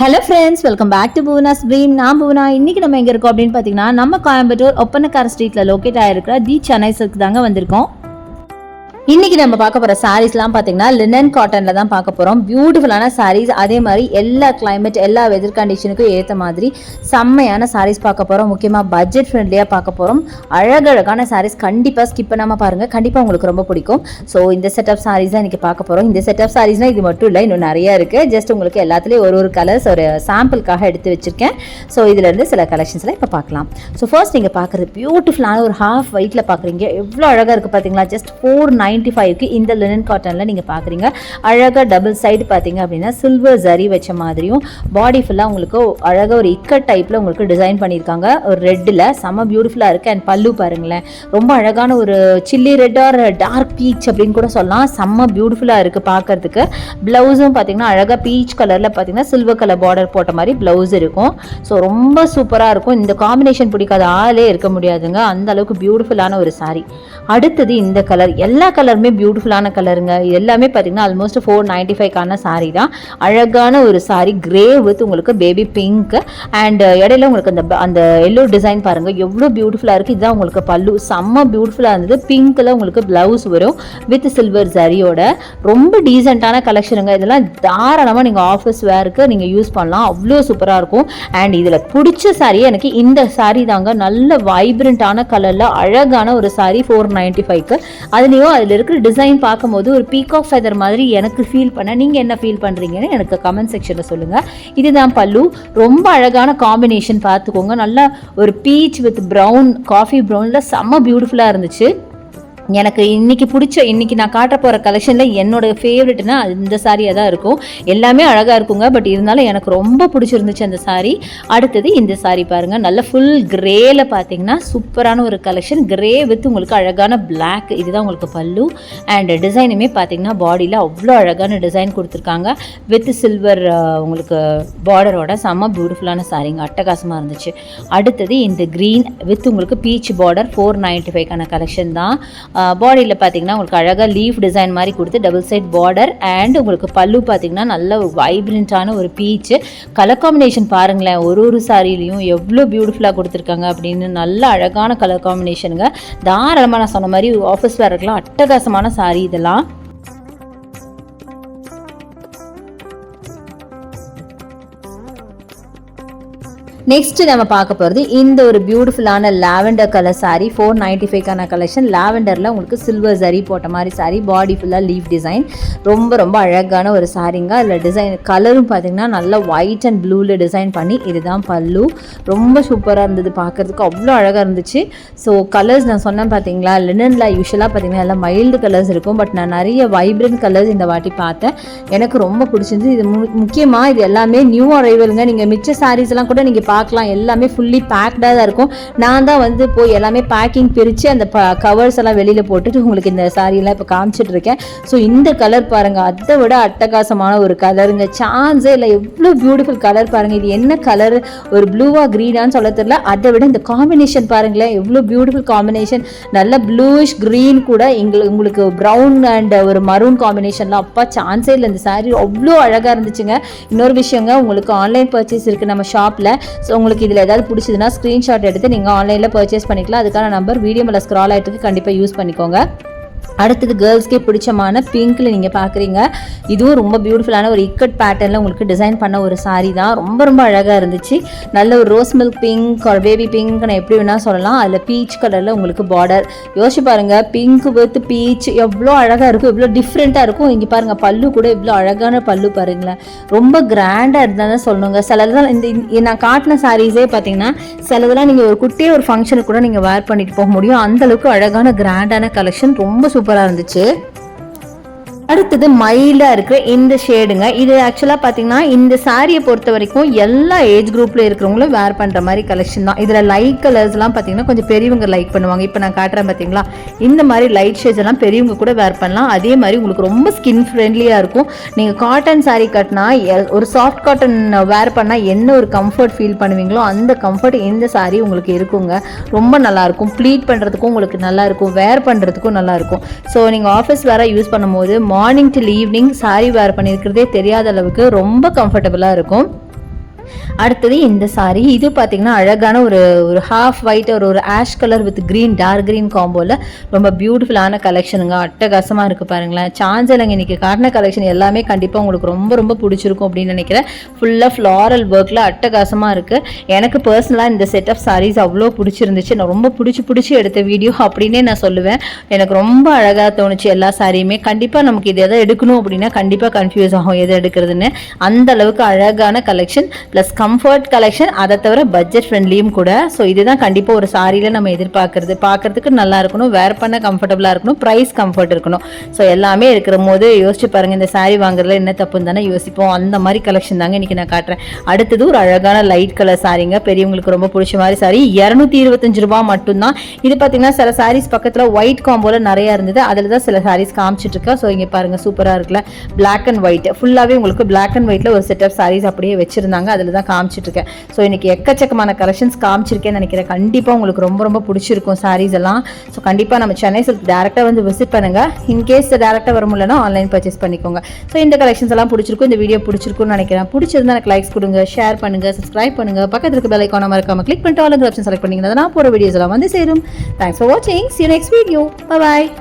Hello friends, welcome back to Bhuvana's dream. நான் புவனா. இன்னைக்கு நம்ம எங்கே இருக்கோம் அப்படின்னு பார்த்தீங்கன்னா, நம்ம கோயம்புத்தூர் ஒப்பனக்கார ஸ்ட்ரீட்டில் லொக்கேட் ஆகிருக்கிற தி சென்னை சில்க் தாங்க வந்திருக்கோம். இன்னைக்கு நம்ம பார்க்க போற சாரீஸ்லாம் பார்த்தீங்கன்னா லினன் காட்டன்ல தான் பார்க்க போறோம். பியூட்டிஃபுல்லான சாரீஸ், அதே மாதிரி எல்லா கிளைமேட் எல்லா வெதர் கண்டிஷனுக்கும் ஏற்ற மாதிரி செம்மையான சாரீஸ் பார்க்க போறோம். முக்கியமாக பட்ஜெட் ஃப்ரெண்ட்லியாக பார்க்க போறோம். அழகழகான சாரீஸ் கண்டிப்பாக ஸ்கிப் பண்ணாமல் பாருங்க, கண்டிப்பாக உங்களுக்கு ரொம்ப பிடிக்கும். ஸோ இந்த செட் ஆஃப் சாரீஸ் தான் இன்னைக்கு பார்க்க போறோம். இந்த செட் ஆஃப் சாரீஸ்னா இது மட்டும் இல்லை, இன்னும் நிறைய இருக்கு. ஜஸ்ட் உங்களுக்கு எல்லாத்துலேயும் ஒரு கலர்ஸ் ஒரு சாம்பிளுக்காக எடுத்து வச்சிருக்கேன். ஸோ இதுல இருந்து சில கலெக்ஷன்ஸ்லாம் இப்போ பார்க்கலாம். ஸோ ஃபர்ஸ்ட் நீங்க பார்க்குறது பியூட்டிஃபுல்லான ஒரு ஹாஃப் ஒயிட்ல பார்க்குறீங்க. எவ்வளோ அழகாக இருக்கு பார்த்தீங்களா? ஜஸ்ட் 495க்கு இந்த லினன் காட்டன்ல நீங்க பாக்குறீங்க. அழகா டபுள் சைடு பாத்தீங்க அப்படின்னா சில்வர் ஜரி வச்ச மாதிரியும் பாடி ஃபுல்லா உங்களுக்கு அழகா ஒரு இக்கட் டைப்ல உங்களுக்கு டிசைன் பண்ணியிருக்காங்க. ஒரு ரெட்ல செம்ம பியூட்டிஃபுல்லா இருக்கு. அண்ட் பல்லு பாருங்களேன், ரொம்ப அழகான ஒரு chilli red or dark peach அப்படின்னு கூட சொல்லலாம். செம்ம பியூட்டிஃபுல்லா இருக்கு பார்க்கறதுக்கு. பிளவுஸும் பாத்தீங்கன்னா அழகா பீச் கலர்ல பாத்தீங்கன்னா சில்வர் கலர் பார்டர் போட்ட மாதிரி பிளவுஸ் இருக்கும். ஸோ ரொம்ப சூப்பரா இருக்கும். இந்த காம்பினேஷன் பிடிக்காத ஆளே இருக்க முடியாதுங்க, அந்த அளவுக்கு பியூட்டிஃபுல்லான ஒரு சாரி. அடுத்தது இந்த கலர், எல்லா கலருமே பியூட்டிஃபுல்லான கலருங்க. எல்லாமே பார்த்தீங்கன்னா ஆல்மோஸ்ட் 495க்கான சாரீ தான். அழகான ஒரு சாரீ, கிரே வித் உங்களுக்கு பேபி பிங்க் அண்ட் இடையில உங்களுக்கு அந்த எல்லோ டிசைன் பாருங்க எவ்வளோ பியூட்டிஃபுல்லாக இருக்குது. இதுதான் உங்களுக்கு பல்லு, செம்ம பியூட்டிஃபுல்லாக இருந்தது. பிங்க்ல உங்களுக்கு பிளவுஸ் வரும் வித் சில்வர் ஜரியோட. ரொம்ப டீசெண்டான கலெக்ஷனுங்க. இதெல்லாம் தாராளமாக நீங்கள் ஆஃபீஸ் வேருக்கு நீங்கள் யூஸ் பண்ணலாம், அவ்வளோ சூப்பராக இருக்கும். அண்ட் இதில் பிடிச்ச சாரீ எனக்கு இந்த சாரீ தாங்க. நல்ல வைப்ரண்டான கலரில் அழகான ஒரு சாரீ 495க்கு. அதுலேயும் அதில் இருக்கிற டிசைன் பார்க்கும்போது ஒரு பீகாக் ஃபெதர் மாதிரி எனக்கு ஃபீல் பண்ண. நீங்கள் என்ன ஃபீல் பண்ணுறீங்கன்னு எனக்கு கமெண்ட் செக்ஷனில் சொல்லுங்கள். இதுதான் பல்லு. ரொம்ப அழகான காம்பினேஷன் பார்த்துக்கோங்க. நல்லா ஒரு பீச் வித் ப்ரௌன், காஃபி ப்ரௌனில் செம்ம பியூட்டிஃபுல்லாக இருந்துச்சு. எனக்கு இன்னைக்கு நான் காட்ட போகிற கலெக்ஷனில் என்னோட ஃபேவரெட்னா இந்த சாரியாக தான் இருக்கும். எல்லாமே அழகாக இருக்குங்க, பட் இருந்தாலும் எனக்கு ரொம்ப பிடிச்சிருந்துச்சு அந்த சாரீ. அடுத்தது இந்த சாரீ பாருங்கள், நல்ல ஃபுல் கிரேல பார்த்தீங்கன்னா சூப்பரான ஒரு கலெக்ஷன். கிரே வித் உங்களுக்கு அழகான பிளாக். இதுதான் உங்களுக்கு பல்லு. அண்ட் டிசைனுமே பார்த்தீங்கன்னா பாடியில் அவ்வளோ அழகான டிசைன் கொடுத்துருக்காங்க வித் சில்வர் உங்களுக்கு பார்டரோட. செம்ம பியூட்டிஃபுல்லான சாரீங்க, அட்டகாசமாக இருந்துச்சு. அடுத்தது இந்த க்ரீன் வித் உங்களுக்கு பீச் பார்டர் 495க்கான கலெக்ஷன் தான். பாடியில் பார்த்தீங்கன்னா உங்களுக்கு அழகாக லீஃப் டிசைன் மாதிரி கொடுத்து டபுள் சைட் பார்டர். அண்ட் உங்களுக்கு பல்லு பார்த்தீங்கன்னா நல்ல ஒரு வைப்ரண்டான ஒரு பீச் கலர் காம்பினேஷன் பாருங்களேன். ஒரு சாரிலையும் எவ்வளோ பியூட்டிஃபுல்லாக கொடுத்துருக்காங்க அப்படின்னு. நல்ல அழகான கலர் காம்பினேஷனுங்க. தாராளமாக நான் சொன்ன மாதிரி ஆஃபீஸ் வேர்க்கெலாம் அட்டகாசமான சாரி இதெல்லாம். நெக்ஸ்ட் நம்ம பார்க்க போகிறது இந்த ஒரு பியூட்டிஃபுல்லான லாவெண்டர் கலர் சாரீ 495க்கான கலெக்ஷன். லாவெண்டரில் உங்களுக்கு சில்வர் ஜரி போட்ட மாதிரி சாரீ, பாடி ஃபுல்லாக லீஃப் டிசைன். ரொம்ப ரொம்ப அழகான ஒரு சாரீங்க. அதில் டிசைன் கலரும் பார்த்தீங்கன்னா நல்லா ஒயிட் அண்ட் ப்ளூவில் டிசைன் பண்ணி. இதுதான் பல்லு. ரொம்ப சூப்பராக இருந்தது பார்க்குறதுக்கு, அவ்வளோ அழகாக இருந்துச்சு. ஸோ கலர்ஸ் நான் சொன்னேன் பார்த்தீங்களா, லினனில் யூஸ்வலாக பார்த்தீங்கன்னா எல்லாம் மைல்டு கலர்ஸ் இருக்கும், பட் நான் நிறைய வைப்ரண்ட் கலர்ஸ் இந்த வாட்டி பார்த்தேன். எனக்கு ரொம்ப பிடிச்சிருந்து. இது முக்கியமாக இது எல்லாமே நியூ அரைவலுங்க. நீங்கள் மிச்ச சாரீஸ் எல்லாம் கூட நீங்கள் பார்க்கலாம், எல்லாமே ஃபுல்லி பேக்டாக தான் இருக்கும். நான் தான் வந்து போய் எல்லாமே பேக்கிங் பிரித்து அந்த கவர்ஸ் எல்லாம் வெளியில் போட்டுட்டு உங்களுக்கு இந்த சாரியெல்லாம் இப்போ காமிச்சிட்டு இருக்கேன். ஸோ இந்த கலர் பாருங்க, அதை விட அட்டகாசமான ஒரு கலருங்க, சான்ஸே இல்லை. எவ்வளோ பியூட்டிஃபுல் கலர் பாருங்க. இது என்ன கலர், ஒரு ப்ளூவா க்ரீனான்னு சொல்ல தெரியல. அதை விட இந்த காம்பினேஷன் பாருங்களேன், எவ்வளோ பியூட்டிஃபுல் காம்பினேஷன். நல்ல ப்ளூயிஷ் க்ரீன் கூட உங்களுக்கு ப்ரௌன் அண்ட் ஒரு மரூன் காம்பினேஷன்லாம் அப்பா சான்ஸே இல்லை. இந்த சாரீ அவ்வளோ அழகாக இருந்துச்சுங்க. இன்னொரு விஷயங்க, உங்களுக்கு ஆன்லைன் பர்ச்சேஸ் இருக்குது நம்ம ஷாப்பில். ஸோ உங்களுக்கு இதில் ஏதாவது பிடிச்சதுன்னா ஸ்க்ரீன்ஷாட் எடுத்து நீங்கள் ஆன்லைனில் பர்ச்சேஸ் பண்ணிக்கலாம். அதுக்கான நம்பர் வீடியோ மேலே ஸ்க்ரால் ஆகிட்டு இருக்கு, கண்டிப்பாக யூஸ் பண்ணிக்கோங்க. அடுத்தது கேர்ள்ஸ்க்கே பிடிச்சமான பிங்க்ல நீங்கள் பார்க்குறீங்க. இதுவும் ரொம்ப பியூட்டிஃபுல்லான ஒரு இக்கட் பேட்டர்னில் உங்களுக்கு டிசைன் பண்ண ஒரு சாரீ தான். ரொம்ப ரொம்ப அழகாக இருந்துச்சு. நல்ல ஒரு ரோஸ் மில்க் பிங்க் ஒரு பேபி பிங்க் நான் எப்படி வேணால் சொல்லலாம். அதில் பீச் கலரில் உங்களுக்கு பார்டர். யோசிச்சு பாருங்கள், பிங்க் வித் பீச் எவ்வளோ அழகாக இருக்கும், எவ்வளோ டிஃப்ரெண்ட்டாக இருக்கும். இங்கே பாருங்கள், பல்லு கூட இவ்வளோ அழகான பல்லு பாருங்களேன். ரொம்ப கிராண்டாக இருந்தால் தான் சொல்லணுங்க. சிலதெல்லாம் இந்த நான் காட்டின சாரீஸே பார்த்தீங்கன்னா சிலதெல்லாம் நீங்கள் ஒரு குட்டியே ஒரு ஃபங்க்ஷனுக்கு கூட நீங்கள் வேர் பண்ணிட்டு போக முடியும். அந்தளவுக்கு அழகான கிராண்டான கலெக்ஷன், ரொம்ப சூப்பராக இருந்துச்சு. அடுத்தது மைல்டாக இருக்கிற இந்த ஷேடுங்க. இது ஆக்சுவலாக பார்த்தீங்கன்னா இந்த சாரியை பொறுத்த வரைக்கும் எல்லா ஏஜ் குரூப்பில் இருக்கிறவங்களும் வேர் பண்ணுற மாதிரி கலெக்ஷன் தான். இதில் லைட் கலர்ஸ்லாம் பார்த்தீங்கன்னா கொஞ்சம் பெரியவங்க லைக் பண்ணுவாங்க. இப்போ நான் காட்டுறேன் பார்த்தீங்களா, இந்த மாதிரி லைட் ஷேட்ஸ் எல்லாம் பெரியவங்க கூட வேர் பண்ணலாம். அதே மாதிரி உங்களுக்கு ரொம்ப ஸ்கின் ஃப்ரெண்ட்லியாக இருக்கும். நீங்கள் காட்டன் சாரீ கட்டினா ஒரு சாஃப்ட் காட்டன் வேர் பண்ணால் என்ன ஒரு கம்ஃபர்ட் ஃபீல் பண்ணுவீங்களோ அந்த கம்ஃபர்ட் இந்த சாரீ உங்களுக்கு இருக்குங்க. ரொம்ப நல்லாயிருக்கும். ப்ளீட் பண்ணுறதுக்கும் உங்களுக்கு நல்லாயிருக்கும், வேர் பண்ணுறதுக்கும் நல்லாயிருக்கும். ஸோ நீங்கள் ஆஃபீஸ் வேற யூஸ் பண்ணும்போது மார்னிங் டில் ஈவினிங் சாரி வேர் பண்ணியிருக்கிறதே தெரியாத அளவுக்கு ரொம்ப கம்ஃபர்டபுளாக இருக்கும். அடுத்தது இந்த சாரி, இது பார்த்தீங்கன்னா அழகான ஒரு ஒரு ஹாஃப் ஒயிட் ஒரு ash colour with green dark green காம்போவில் ரொம்ப பியூட்டிஃபுல்லான கலெக்ஷனுங்க. அட்டகாசமாக இருக்குது பாருங்களேன். சான்ஸ் இல்லைங்க, இன்றைக்கி காட்டின கலெக்ஷன் எல்லாமே கண்டிப்பாக உங்களுக்கு ரொம்ப ரொம்ப பிடிச்சிருக்கும் அப்படின்னு நினைக்கிறேன். ஃபுல்லாக ஃப்ளாரல் ஒர்க்கில் அட்டகாசமாக இருக்குது. எனக்கு பர்சனலாக இந்த செட் ஆஃப் சாரீஸ் அவ்வளோ பிடிச்சிருந்துச்சு. நான் ரொம்ப பிடிச்சி எடுத்த வீடியோ அப்படின்னே நான் சொல்லுவேன். எனக்கு ரொம்ப அழகாக தோணுச்சு எல்லா சாரியுமே. கண்டிப்பாக நமக்கு இது எதை எடுக்கணும் அப்படின்னா கண்டிப்பாக கன்ஃபியூஸ் ஆகும் எது எடுக்கிறதுன்னு. அந்த அளவுக்கு அழகான கலெக்ஷன் ப்ளஸ் கம்ஃபர்ட் கலெக்ஷன், அதை தவிர பட்ஜெட் ஃப்ரெண்ட்லியும் கூட. ஸோ இதுதான் கண்டிப்பாக ஒரு சாரியில் நம்ம எதிர்பார்க்கறது. பார்க்கறதுக்கு நல்லா இருக்கணும், வேர் பண்ண கம்ஃபர்டபுளாக இருக்கணும், ப்ரைஸ் கம்ஃபர்ட் இருக்கணும். ஸோ எல்லாமே இருக்கிற போது யோசிச்சு பாருங்கள், இந்த சாரி வாங்குறதுல என்ன தப்புன்னு தானே யோசிப்போம். அந்த மாதிரி கலெக்ஷன் தாங்க இன்றைக்கி நான் காட்டுறேன். அடுத்தது ஒரு அழகான லைட் கலர் சாரிங்க, பெரியவங்களுக்கு ரொம்ப பிடிச்ச மாதிரி சாரி. 225 ரூபா மட்டும்தான். இது பார்த்தீங்கன்னா சில சாரீஸ் பக்கத்தில் ஒயிட் காம்போல நிறையா இருந்தது, அதில் தான் சில சாரீஸ் காமிச்சிட்டு இருக்கா. ஸோ இங்கே பாருங்கள், சூப்பராக இருக்குல்ல, பிளாக் அண்ட் ஒயிட் ஃபுல்லாகவே உங்களுக்கு பிளாக் அண்ட் ஒயிட்டில் ஒரு செட் ஆஃப் சாரீஸ் அப்படியே வச்சிருந்தாங்க, அதில் தான் காமிச்சிட்டு இருக்கேன். ஸோ இன்னைக்கு எக்கச்சக்கமான கலெக்ஷன்ஸ் காமிச்சிருக்கேன்னு நினைக்கிறேன். கண்டிப்பாக உங்களுக்கு ரொம்ப ரொம்ப பிடிச்சிருக்கும் சாரீஸ் எல்லாம். ஸோ கண்டிப்பாக நம்ம சென்னை சில்க் டேரெக்டாக வந்து விசிட் பண்ணுங்க. இன்கேஸ் டேரெக்டாக வர முடியலன்னா ஆன்லைன் பர்ச்சேஸ் பண்ணிக்கோங்க. ஸோ இந்த கலெக்ஷன்ஸ் எல்லாம் பிடிச்சிருக்கும், இந்த வீடியோ பிடிச்சிருக்கும்னு நினைக்கிறேன். பிடிச்சிருந்தா எனக்கு லைக்ஸ் கொடுங்க, ஷேர் பண்ணுங்க, சப்ஸ்கிரைப் பண்ணுங்க, பக்கத்தில் இருக்க பெல் ஐகானை மறக்காம கிளிக் பண்ணிட்டு ஆல் ஆப்ஷன் செலக்ட் பண்ணிங்கன்னா நான் போகிற வீடியோஸ் எல்லாம் வந்து சேரும். தேங்க்ஸ் ஃபார் வாட்சிங். See you next video. Bye bye.